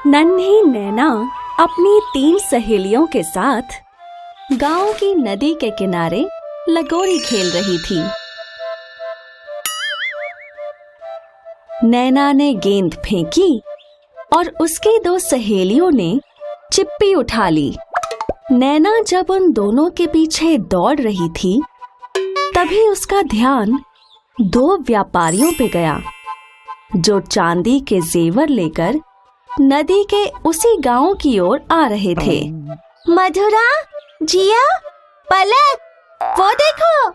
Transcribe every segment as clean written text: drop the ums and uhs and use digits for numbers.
नन्ही नैना अपनी 3 सहेलियों के साथ गांव की नदी के किनारे लगोरी खेल रही थी। नैना ने गेंद फेंकी और उसकी 2 सहेलियों ने चिप्पी उठा ली। नैना जब उन दोनों के पीछे दौड़ रही थी, तभी उसका ध्यान 2 व्यापारियों पे गया, जो चांदी के जेवर लेकर नदी के उसी गांव की ओर आ रहे थे। मधुरा, जिया, पलक, वो देखो!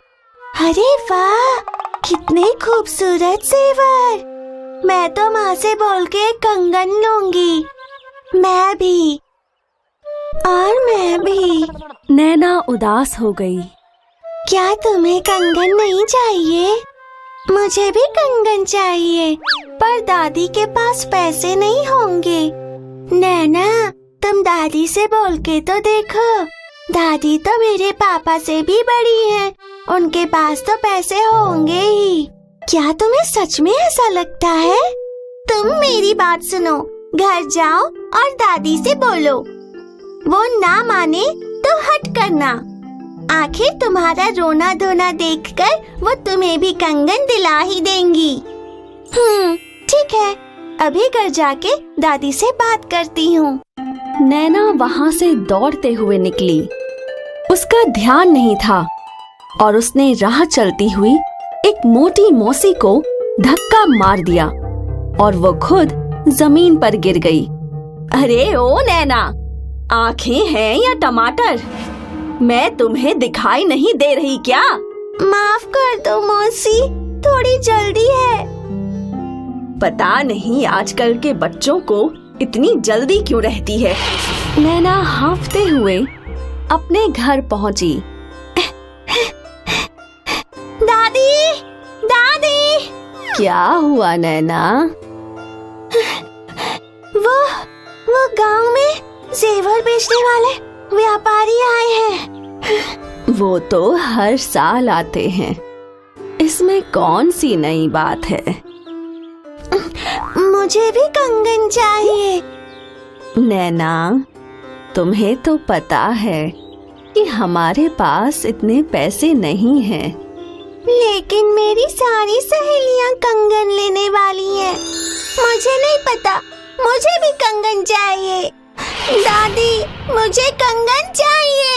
अरे वाह, कितने खूबसूरत जेवर! मैं तो माँ से बोल के कंगन लूंगी। मैं भी। और मैं भी। नैना उदास हो गई। क्या तुम्हें कंगन नहीं चाहिए? मुझे भी कंगन चाहिए, पर दादी के पास पैसे नहीं होंगे। नैना, तुम दादी से बोल के तो देखो। दादी तो मेरे पापा से भी बड़ी हैं, उनके पास तो पैसे होंगे ही। क्या तुम्हें सच में ऐसा लगता है? तुम मेरी बात सुनो, घर जाओ और दादी से बोलो। वो ना माने तो हट करना। आखिर तुम्हारा रोना धोना देखकर वो तुम्हें भी कंगन दिला ही देंगी। ठीक है, अभी घर जाके दादी से बात करती हूँ। नैना वहाँ से दौड़ते हुए निकली। उसका ध्यान नहीं था और उसने राह चलती हुई एक मोटी मौसी को धक्का मार दिया और वो खुद जमीन पर गिर गई। अरे ओ नैना, आंखें हैं या टमाटर? मैं तुम्हें दिखाई नहीं दे रही क्या? माफ कर दो मौसी, थोड़ी जल्दी है। पता नहीं आजकल के बच्चों को इतनी जल्दी क्यों रहती है। नैना हांफते हुए अपने घर पहुंची। दादी, दादी! क्या हुआ नैना? वो गांव में जेवर बेचने वाले व्यापारी आए हैं। वो तो हर साल आते हैं, इसमें कौन सी नई बात है? मुझे भी कंगन चाहिए। नैना, तुम्हें तो पता है कि हमारे पास इतने पैसे नहीं हैं। लेकिन मेरी सारी सहेलियां कंगन लेने वाली हैं। मुझे नहीं पता, मुझे भी कंगन चाहिए। दादी, मुझे कंगन चाहिए।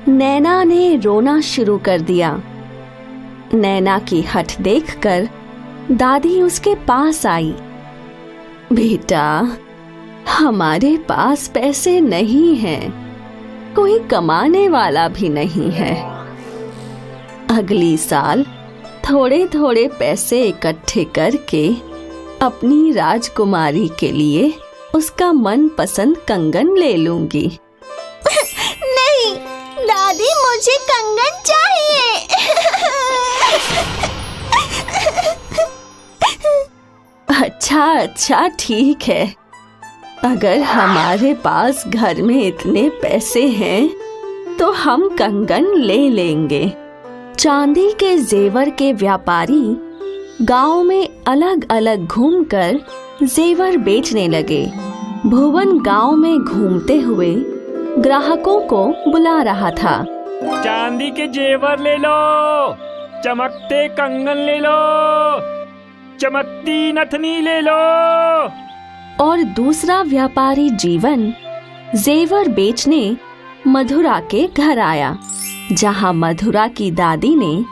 नैना ने रोना शुरू कर दिया। नैना की हठ देखकर दादी उसके पास आई। बेटा, हमारे पास पैसे नहीं हैं, कोई कमाने वाला भी नहीं है। अगली साल थोड़े थोड़े पैसे इकट्ठे करके अपनी राजकुमारी के लिए उसका मनपसंद कंगन ले लूंगी। नहीं दादी, मुझे कंगन चाहिए। अच्छा ठीक है। अगर हमारे पास घर में इतने पैसे हैं तो हम कंगन ले लेंगे। चांदी के जेवर के व्यापारी गांव में अलग अलग घूमकर जेवर बेचने लगे। भुवन गांव में घूमते हुए ग्राहकों को बुला रहा था। चांदी के जेवर ले लो, चमकते कंगन ले लो, चमकती नथनी ले लो। और दूसरा व्यापारी जीवन जेवर बेचने मधुरा के घर आया, जहां मधुरा की दादी ने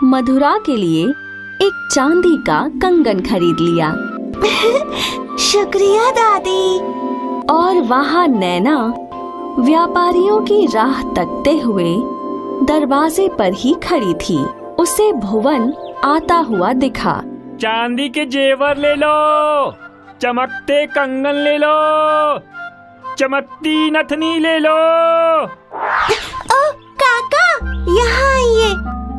मधुरा के लिए एक चांदी का कंगन खरीद लिया। शुक्रिया दादी। और वहां नैना व्यापारियों की राह तकते हुए दरवाजे पर ही खड़ी थी। उसे भुवन आता हुआ दिखा। चांदी के जेवर ले लो, चमकते कंगन ले लो, चमकती नथनी ले लो। ओ काका, यहाँ आइए,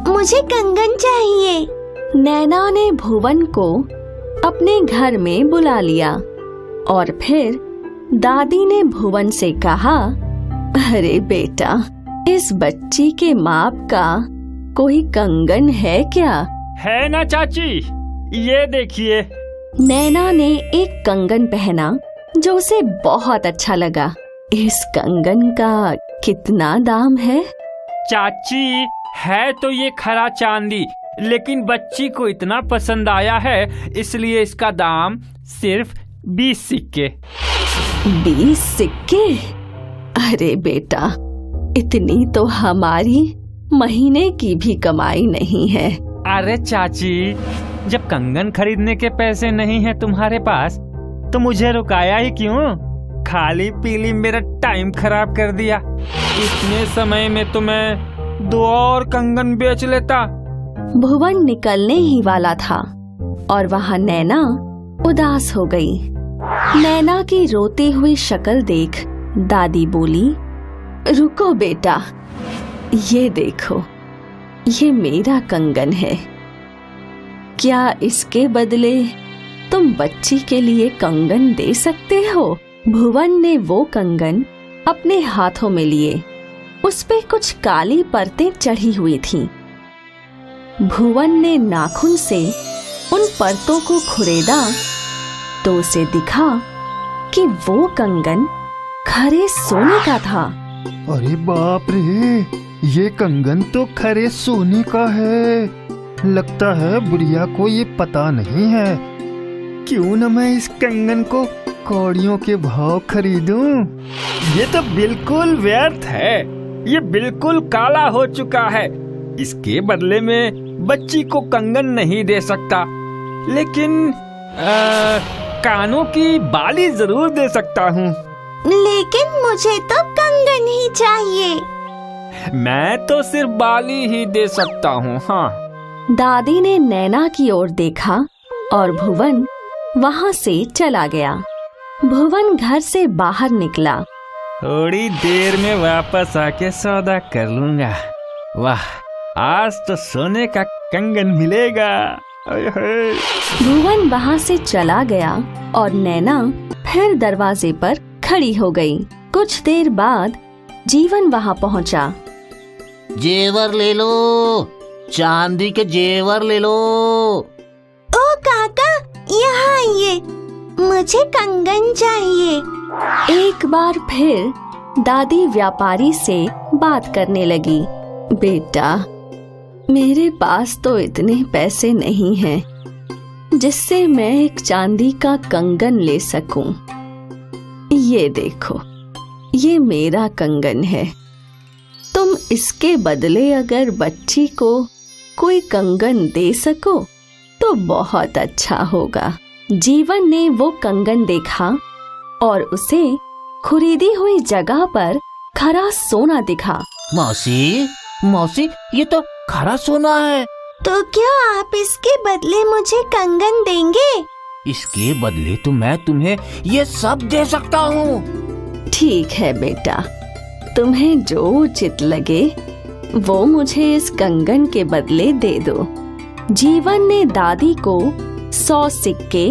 मुझे कंगन चाहिए। नैना ने भुवन को अपने घर में बुला लिया और फिर दादी ने भुवन से कहा, अरे बेटा, इस बच्ची के माप का कोई कंगन है क्या? है ना चाची, ये देखिए। नैना ने एक कंगन पहना जो उसे बहुत अच्छा लगा। इस कंगन का कितना दाम है? चाची, है तो ये खरा चांदी, लेकिन बच्ची को इतना पसंद आया है, इसलिए इसका दाम सिर्फ 20 सिक्के। 20 सिक्के? अरे बेटा, इतनी तो हमारी महीने की भी कमाई नहीं है। अरे चाची, जब कंगन खरीदने के पैसे नहीं है तुम्हारे पास, तो मुझे रुकाया ही क्यों? खाली पीली मेरा टाइम खराब कर दिया। इतने समय में तो मैं 2 और कंगन बेच लेता। भुवन निकलने ही वाला था और वहाँ नैना उदास हो गई। नैना की रोती हुई शक्ल देख दादी बोली, रुको बेटा, ये देखो, ये मेरा कंगन है। क्या इसके बदले तुम बच्ची के लिए कंगन दे सकते हो? भुवन ने वो कंगन अपने हाथों में लिए। उस पे कुछ काली परतें चढ़ी हुई थीं। भुवन ने नाखून से उन परतों को खुरेदा तो उसे दिखा कि वो कंगन खरे सोने का था। अरे बाप रे, ये कंगन तो खरे सोने का है। लगता है बुढ़िया को ये पता नहीं है। क्यों न मैं इस कंगन को कौड़ियों के भाव खरीदूं? ये तो बिल्कुल व्यर्थ है, ये बिल्कुल काला हो चुका है। इसके बदले में बच्ची को कंगन नहीं दे सकता, लेकिन कानों की बाली जरूर दे सकता हूँ। लेकिन मुझे तो कंगन ही चाहिए। मैं तो सिर्फ बाली ही दे सकता हूँ। हाँ। दादी ने नैना की ओर देखा और भुवन वहाँ से चला गया। भुवन घर से बाहर निकला। थोड़ी देर में वापस आके सौदा कर लूंगा। वाह, आज तो सोने का कंगन मिलेगा। भुवन वहाँ से चला गया और नैना फिर दरवाजे पर खड़ी हो गई। कुछ देर बाद जीवन वहाँ पहुँचा। जेवर ले लो, चांदी के जेवर ले लो। ओ काका, यहाँ आइए, मुझे कंगन चाहिए। एक बार फिर दादी व्यापारी से बात करने लगी। बेटा, मेरे पास तो इतने पैसे नहीं हैं जिससे मैं एक चांदी का कंगन ले सकूं। ये देखो, ये मेरा कंगन है। तुम इसके बदले अगर बच्ची को कोई कंगन दे सको तो बहुत अच्छा होगा। जीवन ने वो कंगन देखा और उसे खरीदी हुई जगह पर खरा सोना दिखा। मौसी, मौसी, ये तो खरा सोना है। तो क्या आप इसके बदले मुझे कंगन देंगे? इसके बदले तो मैं तुम्हें ये सब दे सकता हूँ। ठीक है बेटा, तुम्हें जो उचित लगे वो मुझे इस कंगन के बदले दे दो। जीवन ने दादी को 100 सिक्के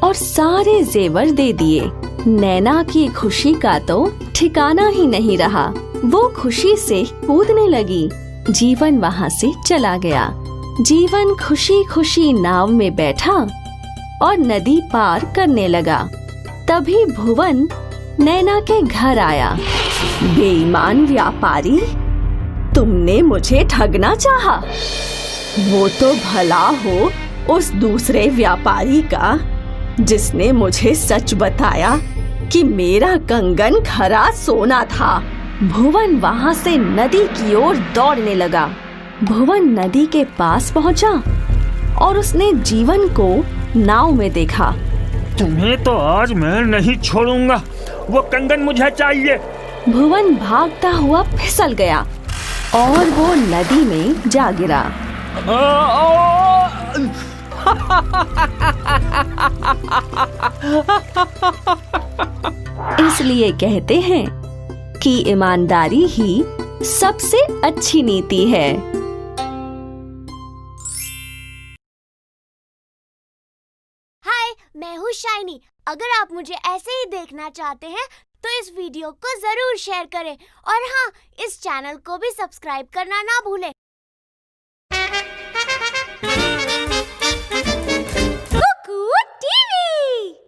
और सारे जेवर दे दिए। नैना की खुशी का तो ठिकाना ही नहीं रहा। वो खुशी से कूदने लगी। जीवन वहाँ से चला गया। जीवन खुशी खुशी नाव में बैठा और नदी पार करने लगा। तभी भुवन नैना के घर आया। बेईमान व्यापारी, तुमने मुझे ठगना चाहा। वो तो भला हो उस दूसरे व्यापारी का जिसने मुझे सच बताया कि मेरा कंगन खरा सोना था। भुवन वहाँ से नदी की ओर दौड़ने लगा। भुवन नदी के पास पहुँचा और उसने जीवन को नाव में देखा। तुम्हें तो आज मैं नहीं छोड़ूंगा, वो कंगन मुझे चाहिए। भुवन भागता हुआ फिसल गया और वो नदी में जा गिरा। इसलिए कहते हैं कि ईमानदारी ही सबसे अच्छी नीति है। हाय, मैं हूँ शाइनी। अगर आप मुझे ऐसे ही देखना चाहते हैं तो इस वीडियो को जरूर शेयर करें और हाँ, इस चैनल को भी सब्सक्राइब करना ना भूलें।